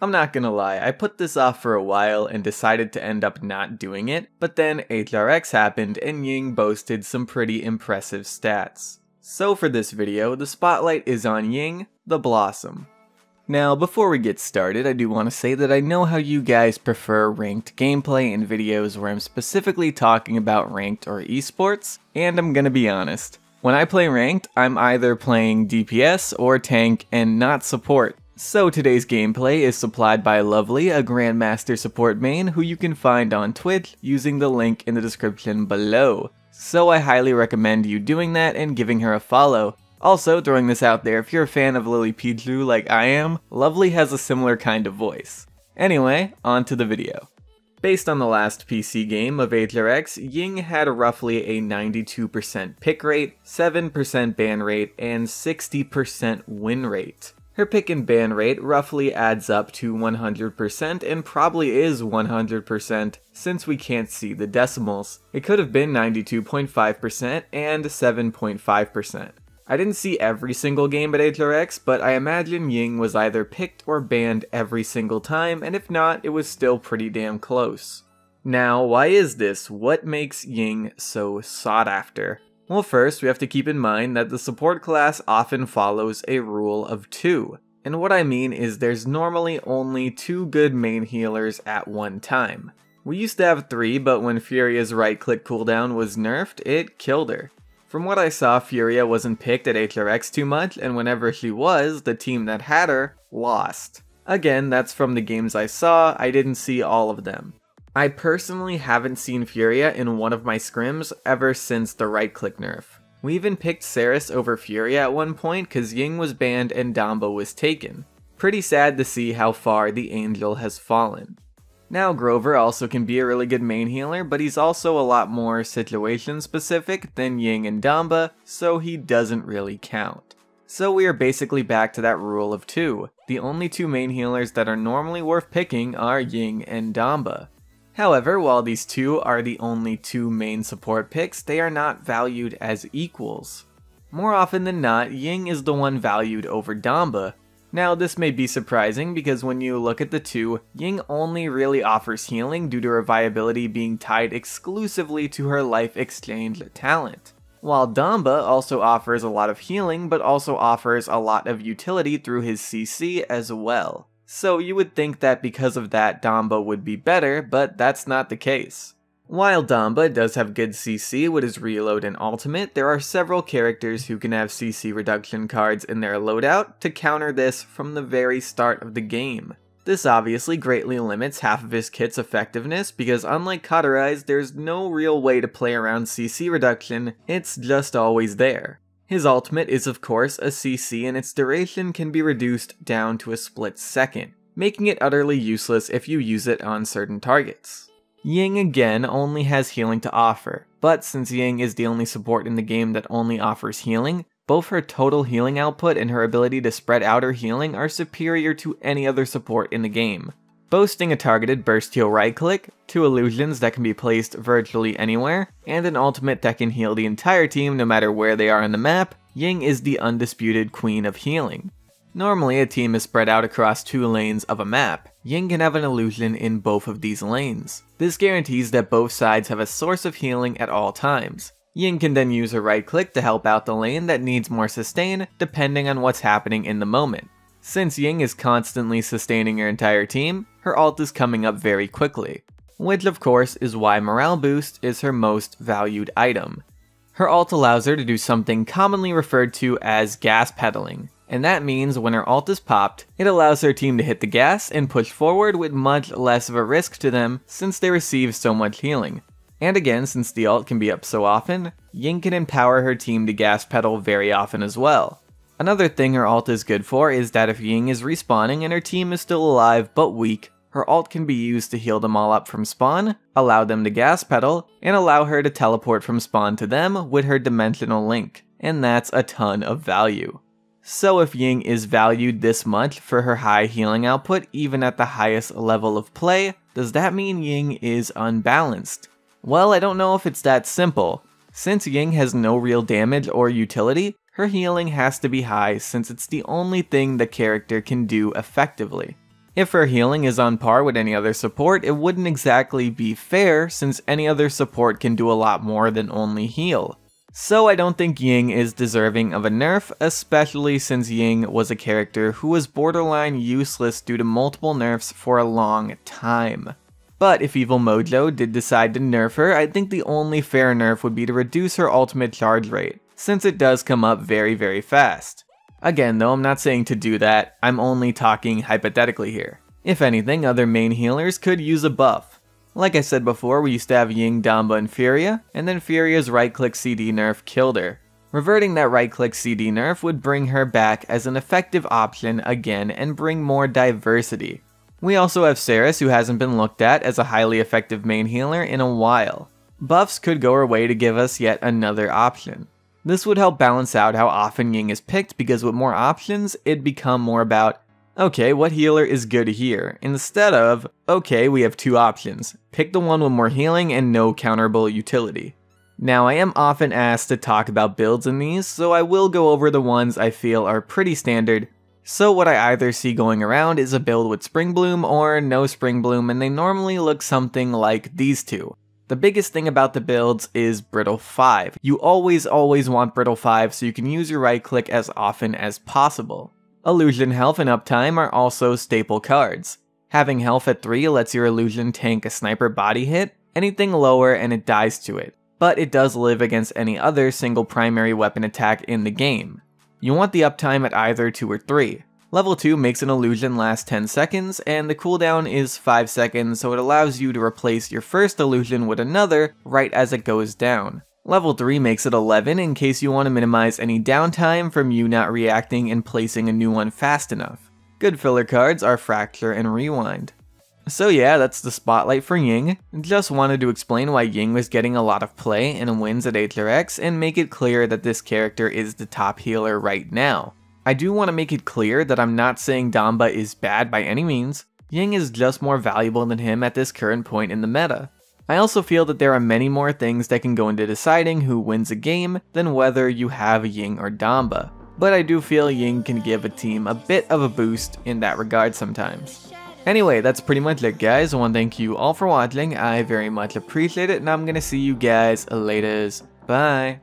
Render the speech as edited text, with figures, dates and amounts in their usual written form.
I'm not gonna lie, I put this off for a while and decided to end up not doing it, but then Hi-Rez happened and Ying boasted some pretty impressive stats. So for this video, the spotlight is on Ying, the Blossom. Now, before we get started, I do want to say that I know how you guys prefer ranked gameplay in videos where I'm specifically talking about ranked or esports, and I'm gonna be honest. When I play ranked, I'm either playing DPS or tank and not support. So today's gameplay is supplied by Lovely, a Grandmaster support main who you can find on Twitch using the link in the description below. So I highly recommend you doing that and giving her a follow. Also, throwing this out there, if you're a fan of Lily Pichu like I am, Lovely has a similar kind of voice. Anyway, on to the video. Based on the last PC game of Hi-Rez, Ying had roughly a 92% pick rate, 7% ban rate, and 60% win rate. Her pick and ban rate roughly adds up to 100% and probably is 100% since we can't see the decimals. It could have been 92.5% and 7.5%. I didn't see every single game at Hi-Rez, but I imagine Ying was either picked or banned every single time, and if not, it was still pretty damn close. Now, why is this? What makes Ying so sought after? Well, first, we have to keep in mind that the support class often follows a rule of 2. And what I mean is there's normally only 2 good main healers at one time. We used to have 3, but when Furia's right-click cooldown was nerfed, it killed her. From what I saw, Furia wasn't picked at Hi-Rez too much, and whenever she was, the team that had her lost. Again, that's from the games I saw, I didn't see all of them. I personally haven't seen Furia in one of my scrims ever since the right-click nerf. We even picked Saris over Furia at one point cause Ying was banned and Damba was taken. Pretty sad to see how far the Angel has fallen. Now Grover also can be a really good main healer, but he's also a lot more situation specific than Ying and Damba, so he doesn't really count. So we are basically back to that rule of 2. The only 2 main healers that are normally worth picking are Ying and Damba. However, while these 2 are the only 2 main support picks, they are not valued as equals. More often than not, Ying is the one valued over Damba. Now this may be surprising because when you look at the 2, Ying only really offers healing due to her viability being tied exclusively to her life exchange talent. While Damba also offers a lot of healing but also offers a lot of utility through his CC as well. So you would think that because of that Damba would be better, but that's not the case. While Damba does have good CC with his reload and ultimate, there are several characters who can have CC reduction cards in their loadout to counter this from the very start of the game. This obviously greatly limits half of his kit's effectiveness because unlike Hi-Rez, there's no real way to play around CC reduction, it's just always there. His ultimate is of course a CC and its duration can be reduced down to a split second, making it utterly useless if you use it on certain targets. Ying again only has healing to offer, but since Ying is the only support in the game that only offers healing, both her total healing output and her ability to spread out her healing are superior to any other support in the game. Boasting a targeted burst heal right click, 2 illusions that can be placed virtually anywhere, and an ultimate that can heal the entire team no matter where they are on the map, Ying is the undisputed queen of healing. Normally a team is spread out across 2 lanes of a map. Ying can have an illusion in both of these lanes. This guarantees that both sides have a source of healing at all times. Ying can then use her right click to help out the lane that needs more sustain depending on what's happening in the moment. Since Ying is constantly sustaining her entire team, her ult is coming up very quickly. Which of course is why morale boost is her most valued item. Her ult allows her to do something commonly referred to as gas pedaling. And that means when her ult is popped, it allows her team to hit the gas and push forward with much less of a risk to them since they receive so much healing. And again, since the ult can be up so often, Ying can empower her team to gas pedal very often as well. Another thing her ult is good for is that if Ying is respawning and her team is still alive but weak, her ult can be used to heal them all up from spawn, allow them to gas pedal, and allow her to teleport from spawn to them with her dimensional link. And that's a ton of value. So if Ying is valued this much for her high healing output even at the highest level of play, does that mean Ying is unbalanced? Well, I don't know if it's that simple. Since Ying has no real damage or utility, her healing has to be high since it's the only thing the character can do effectively. If her healing is on par with any other support, it wouldn't exactly be fair since any other support can do a lot more than only heal. So I don't think Ying is deserving of a nerf, especially since Ying was a character who was borderline useless due to multiple nerfs for a long time. But if Evil Mojo did decide to nerf her, I think the only fair nerf would be to reduce her ultimate charge rate, since it does come up very fast. Again though, I'm not saying to do that, I'm only talking hypothetically here. If anything, other main healers could use a buff. Like I said before, we used to have Ying, Damba, and Furia, and then Furia's right-click CD nerf killed her. Reverting that right-click CD nerf would bring her back as an effective option again and bring more diversity. We also have Ceres, who hasn't been looked at as a highly effective main healer in a while. Buffs could go her way to give us yet another option. This would help balance out how often Ying is picked because with more options, it'd become more about, okay, what healer is good here, instead of, okay, we have two options, pick the one with more healing and no counterable utility. Now I am often asked to talk about builds in these, so I will go over the ones I feel are pretty standard. So what I either see going around is a build with Spring Bloom or no Spring Bloom, and they normally look something like these two. The biggest thing about the builds is Brittle 5. You always want Brittle 5 so you can use your right click as often as possible. Illusion health and uptime are also staple cards. Having health at 3 lets your illusion tank a sniper body hit, anything lower and it dies to it, but it does live against any other single primary weapon attack in the game. You want the uptime at either 2 or 3. Level 2 makes an illusion last 10 seconds, and the cooldown is 5 seconds, so it allows you to replace your first illusion with another right as it goes down. Level 3 makes it 11 in case you want to minimize any downtime from you not reacting and placing a new one fast enough. Good filler cards are Fracture and Rewind. So yeah, that's the spotlight for Ying. Just wanted to explain why Ying was getting a lot of play and wins at HRX and make it clear that this character is the top healer right now. I do want to make it clear that I'm not saying Damba is bad by any means. Ying is just more valuable than him at this current point in the meta. I also feel that there are many more things that can go into deciding who wins a game than whether you have Ying or Damba. But I do feel Ying can give a team a bit of a boost in that regard sometimes. Anyway, that's pretty much it guys. I want to thank you all for watching. I very much appreciate it, and I'm gonna see you guys later. Bye.